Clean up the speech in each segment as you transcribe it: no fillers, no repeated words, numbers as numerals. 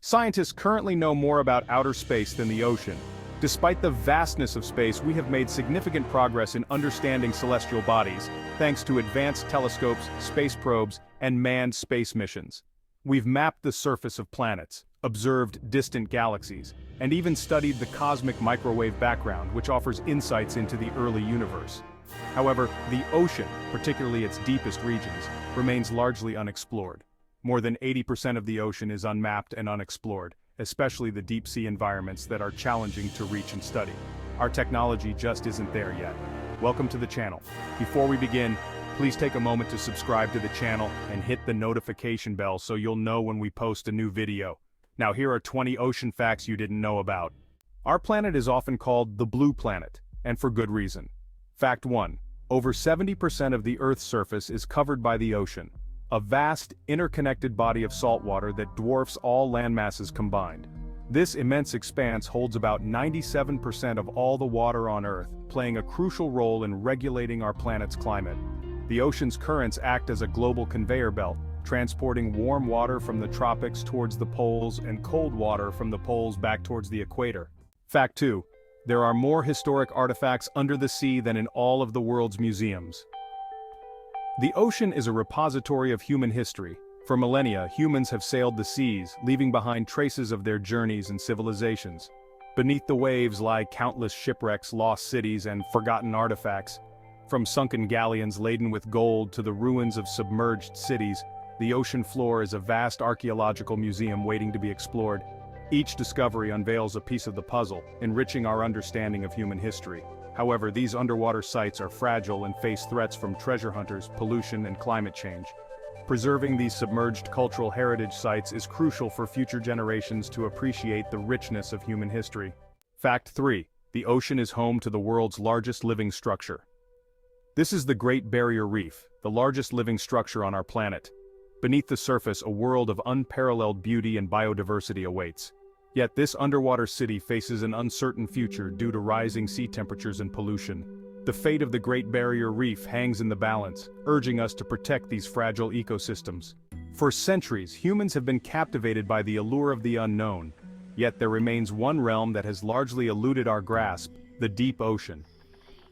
Scientists currently know more about outer space than the ocean. Despite the vastness of space, we have made significant progress in understanding celestial bodies, thanks to advanced telescopes, space probes, and manned space missions. We've mapped the surface of planets, observed distant galaxies, and even studied the cosmic microwave background, which offers insights into the early universe. However, the ocean, particularly its deepest regions, remains largely unexplored. More than 80% of the ocean is unmapped and unexplored, especially the deep-sea environments that are challenging to reach and study. Our technology just isn't there yet. Welcome to the channel. Before we begin, please take a moment to subscribe to the channel and hit the notification bell so you'll know when we post a new video. Now here are 20 ocean facts you didn't know about. Our planet is often called the blue planet, and for good reason. Fact 1. Over 70% of the Earth's surface is covered by the ocean, a vast, interconnected body of salt water that dwarfs all landmasses combined. This immense expanse holds about 97% of all the water on Earth, playing a crucial role in regulating our planet's climate. The ocean's currents act as a global conveyor belt, transporting warm water from the tropics towards the poles and cold water from the poles back towards the equator. Fact 2. There are more historic artifacts under the sea than in all of the world's museums. The ocean is a repository of human history. For millennia, humans have sailed the seas, leaving behind traces of their journeys and civilizations. Beneath the waves lie countless shipwrecks, lost cities, and forgotten artifacts. From sunken galleons laden with gold to the ruins of submerged cities, the ocean floor is a vast archaeological museum waiting to be explored. Each discovery unveils a piece of the puzzle, enriching our understanding of human history. However, these underwater sites are fragile and face threats from treasure hunters, pollution, and climate change. Preserving these submerged cultural heritage sites is crucial for future generations to appreciate the richness of human history. Fact 3. The ocean is home to the world's largest living structure. This is the Great Barrier Reef, the largest living structure on our planet. Beneath the surface, a world of unparalleled beauty and biodiversity awaits. Yet this underwater city faces an uncertain future due to rising sea temperatures and pollution. The fate of the Great Barrier Reef hangs in the balance, urging us to protect these fragile ecosystems. For centuries, humans have been captivated by the allure of the unknown. Yet there remains one realm that has largely eluded our grasp: the deep ocean.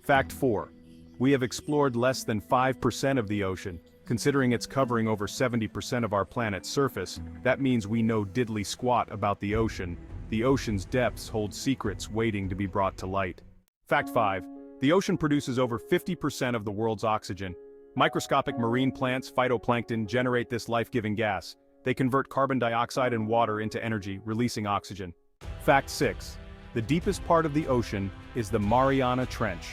Fact 4. We have explored less than 5% of the ocean. Considering it's covering over 70% of our planet's surface, that means we know diddly squat about the ocean. The ocean's depths hold secrets waiting to be brought to light. Fact 5. The ocean produces over 50% of the world's oxygen. Microscopic marine plants, phytoplankton, generate this life-giving gas. They convert carbon dioxide and water into energy, releasing oxygen. Fact 6. The deepest part of the ocean is the Mariana Trench.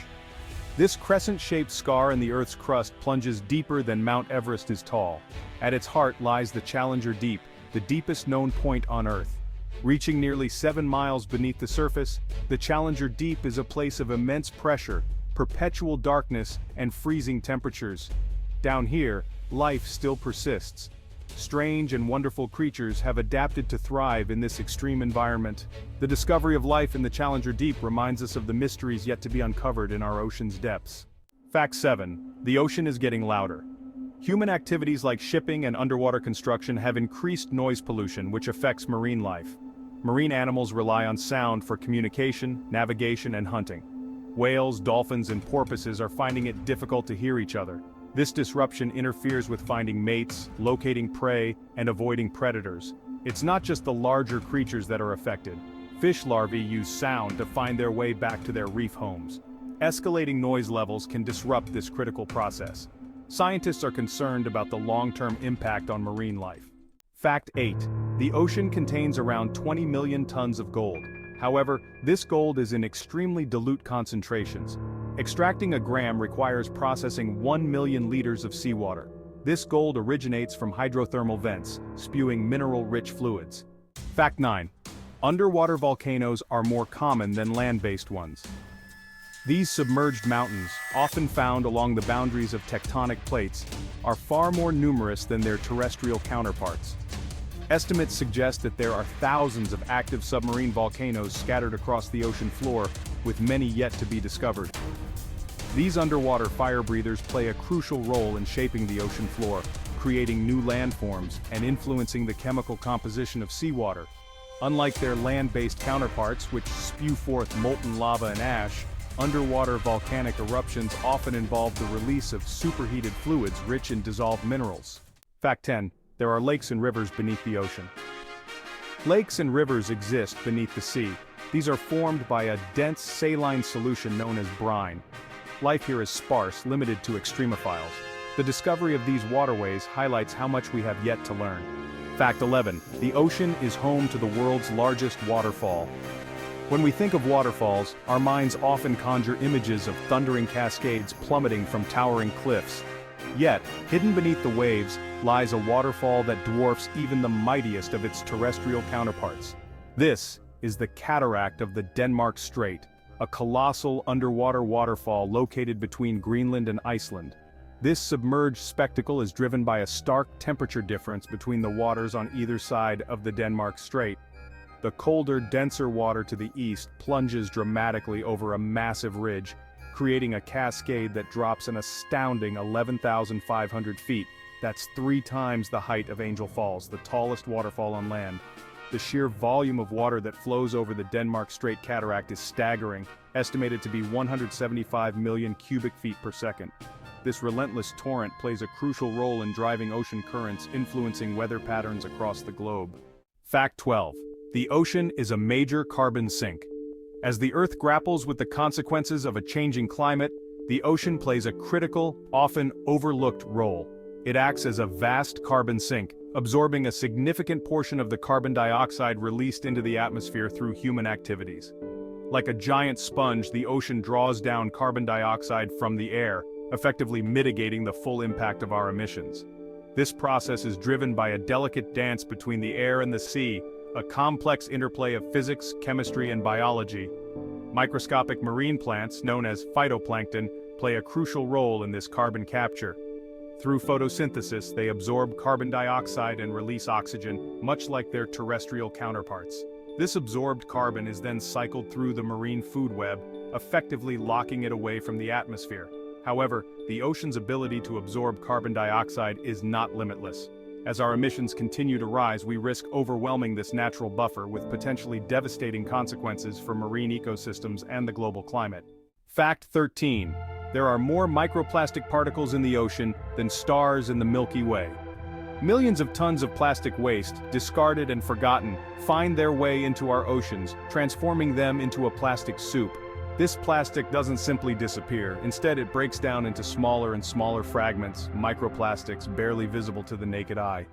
This crescent-shaped scar in the Earth's crust plunges deeper than Mount Everest is tall. At its heart lies the Challenger Deep, the deepest known point on Earth. Reaching nearly 7 miles beneath the surface, the Challenger Deep is a place of immense pressure, perpetual darkness, and freezing temperatures. Down here, life still persists. Strange and wonderful creatures have adapted to thrive in this extreme environment. The discovery of life in the Challenger Deep reminds us of the mysteries yet to be uncovered in our ocean's depths. Fact 7. The ocean is getting louder. Human activities like shipping and underwater construction have increased noise pollution, which affects marine life. Marine animals rely on sound for communication, navigation, and hunting. Whales, dolphins, and porpoises are finding it difficult to hear each other. This disruption interferes with finding mates, locating prey, and avoiding predators. It's not just the larger creatures that are affected. Fish larvae use sound to find their way back to their reef homes. Escalating noise levels can disrupt this critical process. Scientists are concerned about the long-term impact on marine life. Fact 8. The ocean contains around 20 million tons of gold. However, this gold is in extremely dilute concentrations. Extracting a gram requires processing 1 million liters of seawater. This gold originates from hydrothermal vents, spewing mineral-rich fluids. Fact 9. Underwater volcanoes are more common than land-based ones. These submerged mountains, often found along the boundaries of tectonic plates, are far more numerous than their terrestrial counterparts. Estimates suggest that there are thousands of active submarine volcanoes scattered across the ocean floor, with many yet to be discovered. These underwater fire breathers play a crucial role in shaping the ocean floor, creating new landforms and influencing the chemical composition of seawater. Unlike their land-based counterparts, which spew forth molten lava and ash, underwater volcanic eruptions often involve the release of superheated fluids rich in dissolved minerals. Fact 10. There are lakes and rivers beneath the ocean. Lakes and rivers exist beneath the sea. These are formed by a dense saline solution known as brine. Life here is sparse, limited to extremophiles. The discovery of these waterways highlights how much we have yet to learn. Fact 11. The ocean is home to the world's largest waterfall. When we think of waterfalls, our minds often conjure images of thundering cascades plummeting from towering cliffs. Yet, hidden beneath the waves, lies a waterfall that dwarfs even the mightiest of its terrestrial counterparts. This is the cataract of the Denmark Strait, a colossal underwater waterfall located between Greenland and Iceland. This submerged spectacle is driven by a stark temperature difference between the waters on either side of the Denmark Strait. The colder, denser water to the east plunges dramatically over a massive ridge, creating a cascade that drops an astounding 11,500 feet. That's 3 times the height of Angel Falls, the tallest waterfall on land. The sheer volume of water that flows over the Denmark Strait cataract is staggering, estimated to be 175 million cubic feet per second. This relentless torrent plays a crucial role in driving ocean currents, influencing weather patterns across the globe. Fact 12. The ocean is a major carbon sink. As the Earth grapples with the consequences of a changing climate, the ocean plays a critical, often overlooked role. It acts as a vast carbon sink, absorbing a significant portion of the carbon dioxide released into the atmosphere through human activities. Like a giant sponge, the ocean draws down carbon dioxide from the air, effectively mitigating the full impact of our emissions. This process is driven by a delicate dance between the air and the sea, a complex interplay of physics, chemistry, and biology. Microscopic marine plants, known as phytoplankton, play a crucial role in this carbon capture. Through photosynthesis, they absorb carbon dioxide and release oxygen, much like their terrestrial counterparts. This absorbed carbon is then cycled through the marine food web, effectively locking it away from the atmosphere. However, the ocean's ability to absorb carbon dioxide is not limitless. As our emissions continue to rise, we risk overwhelming this natural buffer with potentially devastating consequences for marine ecosystems and the global climate. Fact 13. There are more microplastic particles in the ocean than stars in the Milky Way. Millions of tons of plastic waste, discarded and forgotten, find their way into our oceans, transforming them into a plastic soup. This plastic doesn't simply disappear, instead it breaks down into smaller and smaller fragments, microplastics barely visible to the naked eye.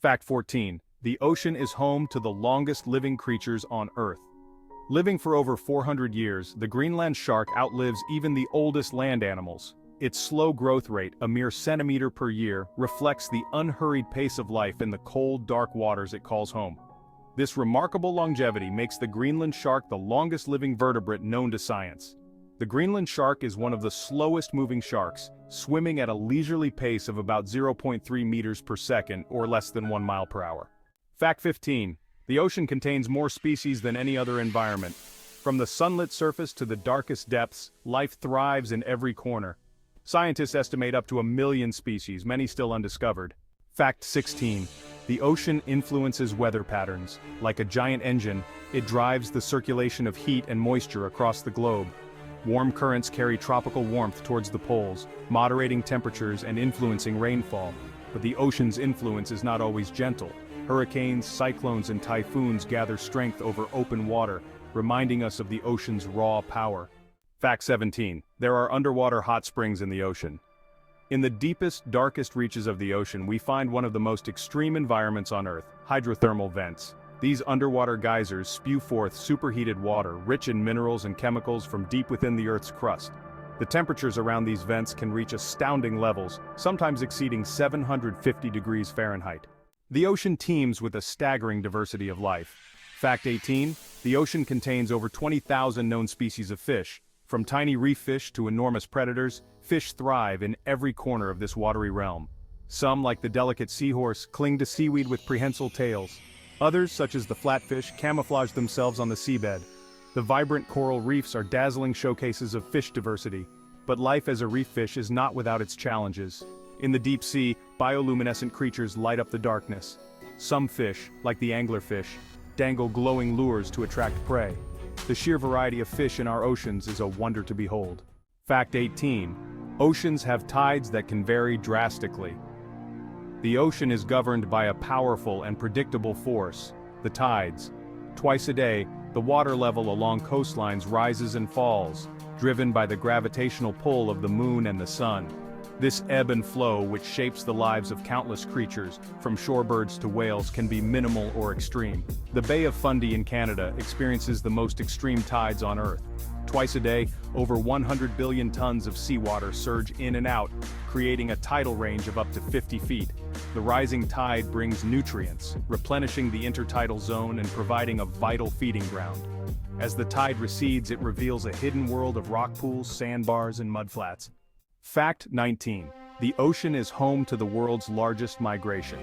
Fact 14. The ocean is home to the longest living creatures on Earth. Living for over 400 years, the Greenland shark outlives even the oldest land animals. Its slow growth rate, a mere centimeter per year, reflects the unhurried pace of life in the cold, dark waters it calls home. This remarkable longevity makes the Greenland shark the longest living vertebrate known to science. The Greenland shark is one of the slowest moving sharks, swimming at a leisurely pace of about 0.3 meters per second or less than 1 mile per hour. Fact 15. The ocean contains more species than any other environment. From the sunlit surface to the darkest depths, life thrives in every corner. Scientists estimate up to 1 million species, many still undiscovered. Fact 16. The ocean influences weather patterns. Like a giant engine, it drives the circulation of heat and moisture across the globe. Warm currents carry tropical warmth towards the poles, moderating temperatures and influencing rainfall. But the ocean's influence is not always gentle. Hurricanes, cyclones, and typhoons gather strength over open water, reminding us of the ocean's raw power. Fact 17. There are underwater hot springs in the ocean. In the deepest, darkest reaches of the ocean, we find one of the most extreme environments on Earth, hydrothermal vents. These underwater geysers spew forth superheated water, rich in minerals and chemicals from deep within the Earth's crust. The temperatures around these vents can reach astounding levels, sometimes exceeding 750 degrees Fahrenheit. The ocean teems with a staggering diversity of life. Fact 18. The ocean contains over 20,000 known species of fish. From tiny reef fish to enormous predators, fish thrive in every corner of this watery realm. Some, like the delicate seahorse, cling to seaweed with prehensile tails. Others, such as the flatfish, camouflage themselves on the seabed. The vibrant coral reefs are dazzling showcases of fish diversity. But life as a reef fish is not without its challenges. In the deep sea, bioluminescent creatures light up the darkness. Some fish, like the anglerfish, dangle glowing lures to attract prey. The sheer variety of fish in our oceans is a wonder to behold. Fact 18. Oceans have tides that can vary drastically. The ocean is governed by a powerful and predictable force, the tides. Twice a day, the water level along coastlines rises and falls, driven by the gravitational pull of the moon and the sun. This ebb and flow, which shapes the lives of countless creatures, from shorebirds to whales, can be minimal or extreme. The Bay of Fundy in Canada experiences the most extreme tides on Earth. Twice a day, over 100 billion tons of seawater surge in and out, creating a tidal range of up to 50 feet. The rising tide brings nutrients, replenishing the intertidal zone and providing a vital feeding ground. As the tide recedes, it reveals a hidden world of rock pools, sandbars, and mudflats. Fact 19. The ocean is home to the world's largest migration.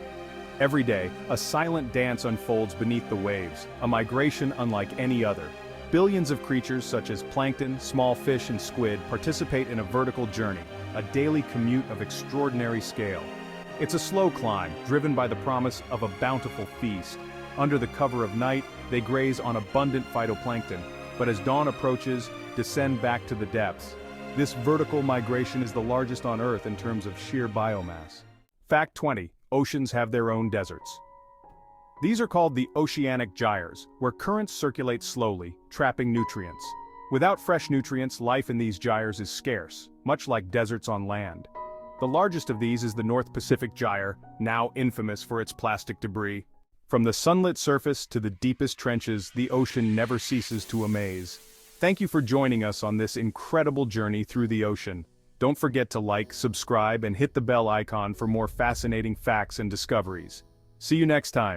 Every day, a silent dance unfolds beneath the waves, a migration unlike any other. Billions of creatures such as plankton, small fish, and squid participate in a vertical journey, a daily commute of extraordinary scale. It's a slow climb, driven by the promise of a bountiful feast. Under the cover of night, they graze on abundant phytoplankton, but as dawn approaches, descend back to the depths. This vertical migration is the largest on Earth in terms of sheer biomass. Fact 20. Oceans have their own deserts. These are called the oceanic gyres, where currents circulate slowly, trapping nutrients. Without fresh nutrients, life in these gyres is scarce, much like deserts on land. The largest of these is the North Pacific Gyre, now infamous for its plastic debris. From the sunlit surface to the deepest trenches, the ocean never ceases to amaze. Thank you for joining us on this incredible journey through the ocean. Don't forget to like, subscribe, and hit the bell icon for more fascinating facts and discoveries. See you next time.